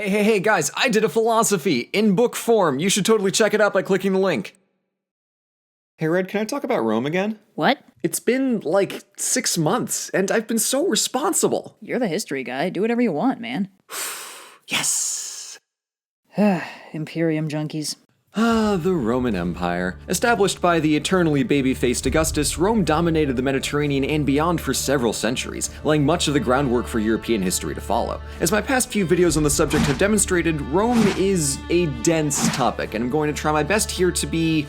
Hey guys, I did a philosophy in book form. You should totally check it out by clicking the link. Hey Red, can I talk about Rome again? What? It's been like 6 months, and I've been so responsible. You're the history guy. Do whatever you want, man. Yes! Imperium junkies. The Roman Empire. Established by the eternally baby-faced Augustus, Rome dominated the Mediterranean and beyond for several centuries, laying much of the groundwork for European history to follow. As my past few videos on the subject have demonstrated, Rome is a dense topic, and I'm going to try my best here to be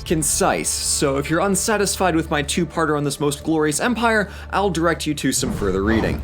concise, so if you're unsatisfied with my two-parter on this most glorious empire, I'll direct you to some further reading.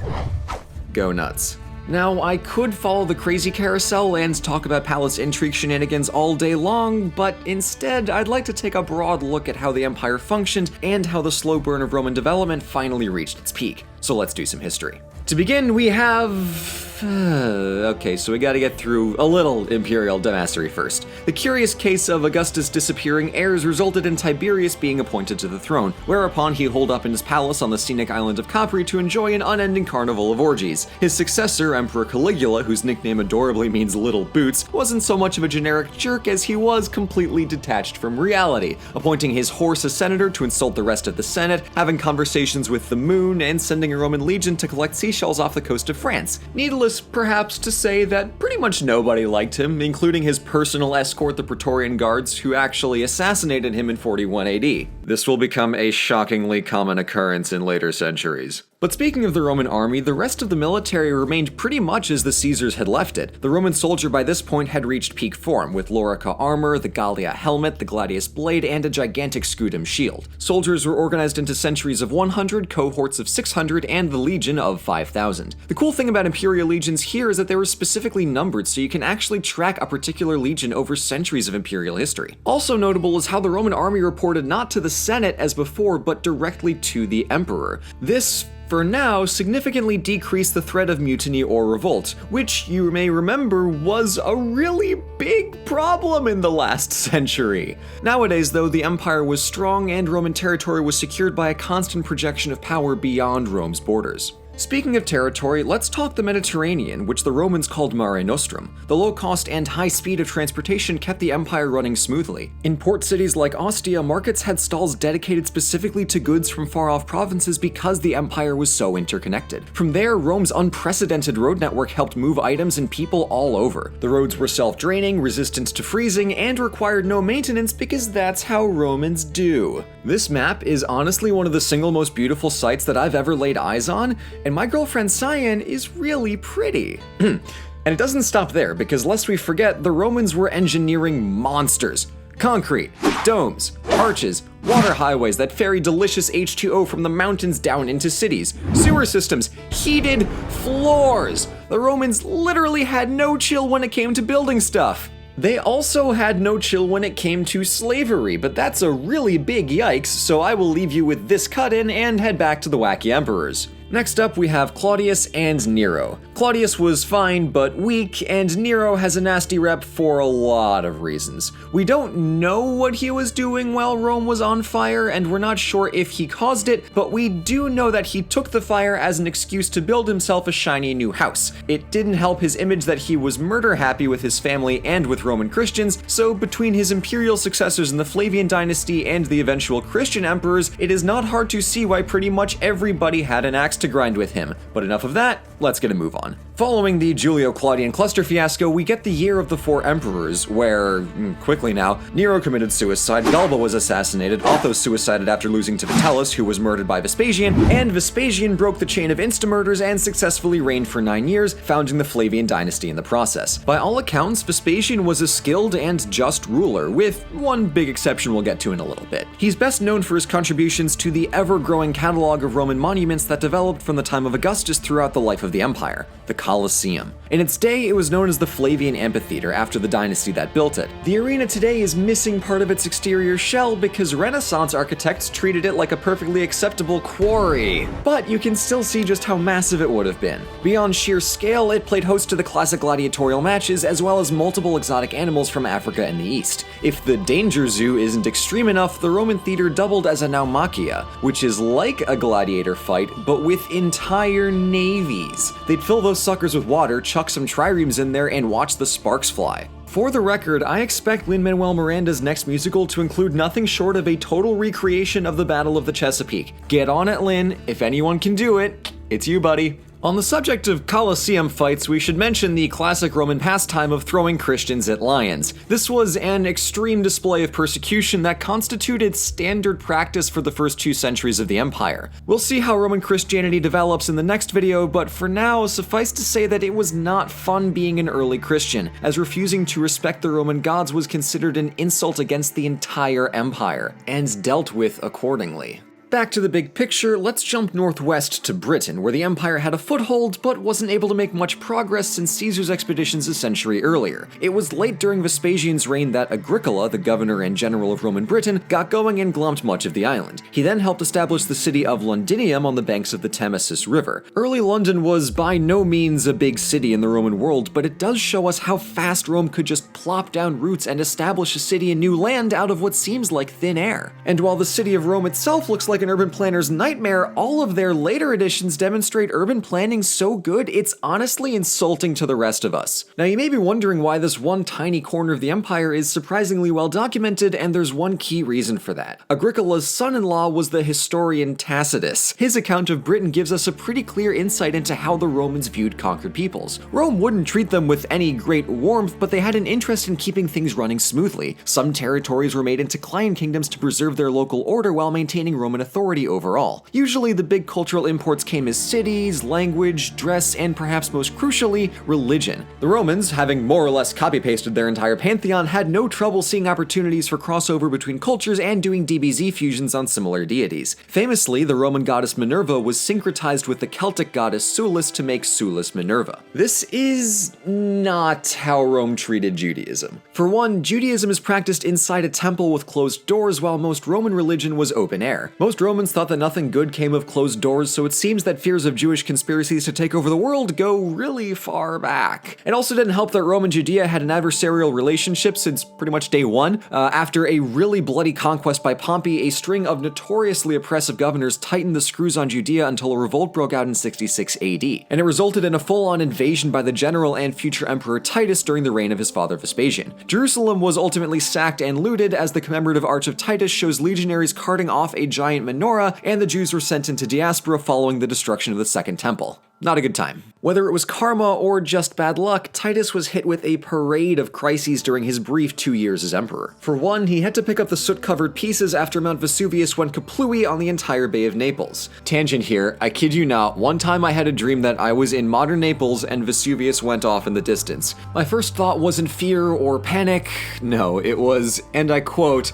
Go nuts. Now, I could follow the crazy carousel and talk about palace intrigue shenanigans all day long, but instead, I'd like to take a broad look at how the empire functioned and how the slow burn of Roman development finally reached its peak. So let's do some history. To begin, we have... okay, so we gotta get through a little imperial dumbassery first. The curious case of Augustus' disappearing heirs resulted in Tiberius being appointed to the throne, whereupon he holed up in his palace on the scenic island of Capri to enjoy an unending carnival of orgies. His successor, Emperor Caligula, whose nickname adorably means little boots, wasn't so much of a generic jerk as he was completely detached from reality, appointing his horse a senator to insult the rest of the Senate, having conversations with the moon, and sending a Roman legion to collect seashells off the coast of France. Needless perhaps to say that pretty much nobody liked him, including his personal escort, the Praetorian Guards, who actually assassinated him in 41 AD. This will become a shockingly common occurrence in later centuries. But speaking of the Roman army, the rest of the military remained pretty much as the Caesars had left it. The Roman soldier by this point had reached peak form, with Laurica armor, the Gallia helmet, the gladius blade, and a gigantic scudum shield. Soldiers were organized into centuries of 100, cohorts of 600, and the legion of 5,000. The cool thing about imperial legions here is that they were specifically numbered, so you can actually track a particular legion over centuries of imperial history. Also notable is how the Roman army reported not to the Senate as before, but directly to the emperor. This, for now, significantly decreased the threat of mutiny or revolt, which you may remember was a really big problem in the last century. Nowadays, though, the empire was strong and Roman territory was secured by a constant projection of power beyond Rome's borders. Speaking of territory, let's talk the Mediterranean, which the Romans called Mare Nostrum. The low cost and high speed of transportation kept the empire running smoothly. In port cities like Ostia, markets had stalls dedicated specifically to goods from far-off provinces because the empire was so interconnected. From there, Rome's unprecedented road network helped move items and people all over. The roads were self-draining, resistant to freezing, and required no maintenance because that's how Romans do. This map is honestly one of the single most beautiful sights that I've ever laid eyes on, and my girlfriend Cyan is really pretty. And it doesn't stop there, because lest we forget, the Romans were engineering monsters. Concrete, domes, arches, water highways that ferry delicious H2O from the mountains down into cities, sewer systems, heated floors. The Romans literally had no chill when it came to building stuff. They also had no chill when it came to slavery, but that's a really big yikes, so I will leave you with this cut-in and head back to the wacky emperors. Next up, we have Claudius and Nero. Claudius was fine but weak, and Nero has a nasty rep for a lot of reasons. We don't know what he was doing while Rome was on fire, and we're not sure if he caused it, but we do know that he took the fire as an excuse to build himself a shiny new house. It didn't help his image that he was murder happy with his family and with Roman Christians, so between his imperial successors in the Flavian dynasty and the eventual Christian emperors, it is not hard to see why pretty much everybody had an axe to grind with him. But enough of that, let's get a move on. Following the Julio-Claudian cluster fiasco, we get the Year of the Four Emperors, where, quickly now, Nero committed suicide, Galba was assassinated, Otho suicided after losing to Vitellius, who was murdered by Vespasian, and Vespasian broke the chain of insta-murders and successfully reigned for 9 years, founding the Flavian dynasty in the process. By all accounts, Vespasian was a skilled and just ruler, with one big exception we'll get to in a little bit. He's best known for his contributions to the ever-growing catalog of Roman monuments that developed from the time of Augustus throughout the life of the empire. The Colosseum. In its day, it was known as the Flavian Amphitheater after the dynasty that built it. The arena today is missing part of its exterior shell because Renaissance architects treated it like a perfectly acceptable quarry. But you can still see just how massive it would have been. Beyond sheer scale, it played host to the classic gladiatorial matches as well as multiple exotic animals from Africa and the East. If the danger zoo isn't extreme enough, the Roman theater doubled as a naumachia, which is like a gladiator fight, but with entire navies. They'd fill those suckers with water, chuck some triremes in there, and watch the sparks fly. For the record, I expect Lin-Manuel Miranda's next musical to include nothing short of a total recreation of the Battle of the Chesapeake. Get on it, Lin. If anyone can do it, it's you, buddy. On the subject of Colosseum fights, we should mention the classic Roman pastime of throwing Christians at lions. This was an extreme display of persecution that constituted standard practice for the first 2 centuries of the empire. We'll see how Roman Christianity develops in the next video, but for now, suffice to say that it was not fun being an early Christian, as refusing to respect the Roman gods was considered an insult against the entire empire, and dealt with accordingly. Back to the big picture, let's jump northwest to Britain, where the empire had a foothold but wasn't able to make much progress since Caesar's expeditions a century earlier. It was late during Vespasian's reign that Agricola, the governor and general of Roman Britain, got going and glommed much of the island. He then helped establish the city of Londinium on the banks of the Thamesis River. Early London was by no means a big city in the Roman world, but it does show us how fast Rome could just plop down roots and establish a city in new land out of what seems like thin air. And while the city of Rome itself looks like an urban planner's nightmare, all of their later editions demonstrate urban planning so good it's honestly insulting to the rest of us. Now you may be wondering why this one tiny corner of the empire is surprisingly well documented, and there's one key reason for that. Agricola's son-in-law was the historian Tacitus. His account of Britain gives us a pretty clear insight into how the Romans viewed conquered peoples. Rome wouldn't treat them with any great warmth, but they had an interest in keeping things running smoothly. Some territories were made into client kingdoms to preserve their local order while maintaining Roman authority overall. Usually the big cultural imports came as cities, language, dress, and perhaps most crucially, religion. The Romans, having more or less copy-pasted their entire pantheon, had no trouble seeing opportunities for crossover between cultures and doing DBZ fusions on similar deities. Famously, the Roman goddess Minerva was syncretized with the Celtic goddess Sulis to make Sulis Minerva. This is not how Rome treated Judaism. For one, Judaism is practiced inside a temple with closed doors, while most Roman religion was open air. Most Romans thought that nothing good came of closed doors, so it seems that fears of Jewish conspiracies to take over the world go really far back. It also didn't help that Rome and Judea had an adversarial relationship since pretty much day one. After a really bloody conquest by Pompey, a string of notoriously oppressive governors tightened the screws on Judea until a revolt broke out in 66 AD, and it resulted in a full-on invasion by the general and future emperor Titus during the reign of his father Vespasian. Jerusalem was ultimately sacked and looted, as the commemorative arch of Titus shows legionaries carting off a giant menorah, and the Jews were sent into diaspora following the destruction of the Second Temple. Not a good time. Whether it was karma or just bad luck, Titus was hit with a parade of crises during his brief 2 years as emperor. For one, he had to pick up the soot-covered pieces after Mount Vesuvius went kaplooey on the entire Bay of Naples. Tangent here, I kid you not, one time I had a dream that I was in modern Naples and Vesuvius went off in the distance. My first thought wasn't fear or panic, no, it was, and I quote,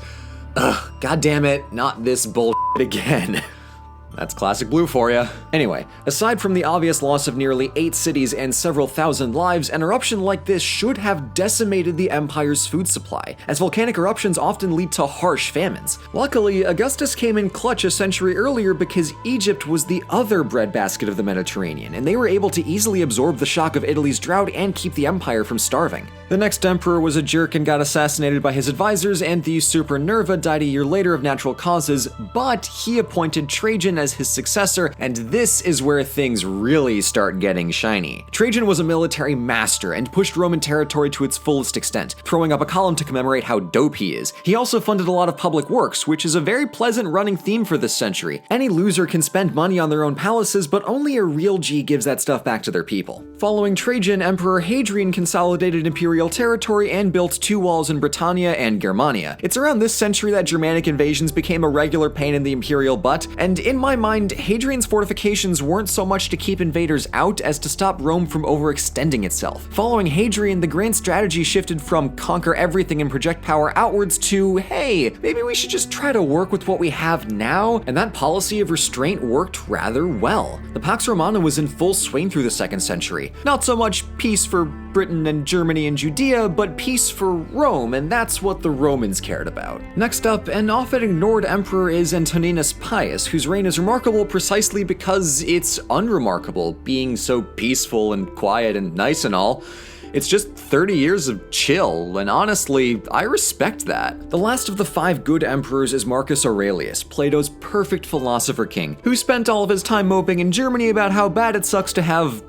"Ugh, goddammit, not this bullshit again." That's classic blue for ya. Anyway, aside from the obvious loss of nearly 8 cities and several thousand lives, an eruption like this should have decimated the empire's food supply, as volcanic eruptions often lead to harsh famines. Luckily, Augustus came in clutch a century earlier because Egypt was the other breadbasket of the Mediterranean, and they were able to easily absorb the shock of Italy's drought and keep the empire from starving. The next emperor was a jerk and got assassinated by his advisors, and the usurper Nerva died a year later of natural causes, but he appointed Trajan as his successor, and this is where things really start getting shiny. Trajan was a military master and pushed Roman territory to its fullest extent, throwing up a column to commemorate how dope he is. He also funded a lot of public works, which is a very pleasant running theme for this century. Any loser can spend money on their own palaces, but only a real G gives that stuff back to their people. Following Trajan, Emperor Hadrian consolidated imperial territory and built 2 walls in Britannia and Germania. It's around this century that Germanic invasions became a regular pain in the imperial butt, and in my my mind, Hadrian's fortifications weren't so much to keep invaders out as to stop Rome from overextending itself. Following Hadrian, the grand strategy shifted from conquer everything and project power outwards to, hey, maybe we should just try to work with what we have now, and that policy of restraint worked rather well. The Pax Romana was in full swing through the 2nd century. Not so much peace for Britain and Germany and Judea, but peace for Rome, and that's what the Romans cared about. Next up, an often ignored emperor is Antoninus Pius, whose reign is remarkable precisely because it's unremarkable, being so peaceful and quiet and nice and all. It's just 30 years of chill, and honestly, I respect that. The last of the 5 good emperors is Marcus Aurelius, Plato's perfect philosopher king, who spent all of his time moping in Germany about how bad it sucks to have,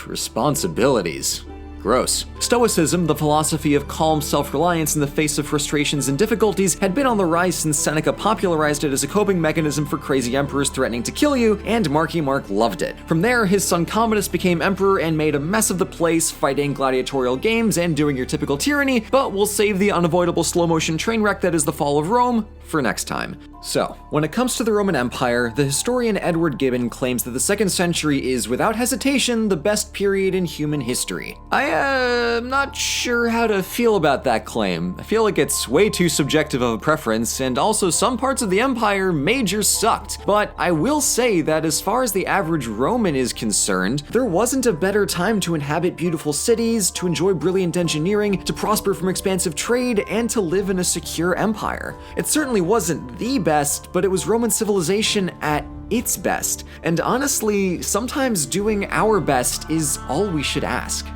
responsibilities. Gross. Stoicism, the philosophy of calm self-reliance in the face of frustrations and difficulties, had been on the rise since Seneca popularized it as a coping mechanism for crazy emperors threatening to kill you, and Marky Mark loved it. From there, his son Commodus became emperor and made a mess of the place, fighting gladiatorial games and doing your typical tyranny, but we'll save the unavoidable slow-motion train wreck that is the fall of Rome for next time. So, when it comes to the Roman Empire, the historian Edward Gibbon claims that the 2nd century is, without hesitation, the best period in human history. I'm not sure how to feel about that claim. I feel like it's way too subjective of a preference, and also some parts of the empire major sucked. But I will say that as far as the average Roman is concerned, there wasn't a better time to inhabit beautiful cities, to enjoy brilliant engineering, to prosper from expansive trade, and to live in a secure empire. It certainly wasn't the best, but it was Roman civilization at its best. And honestly, sometimes doing our best is all we should ask.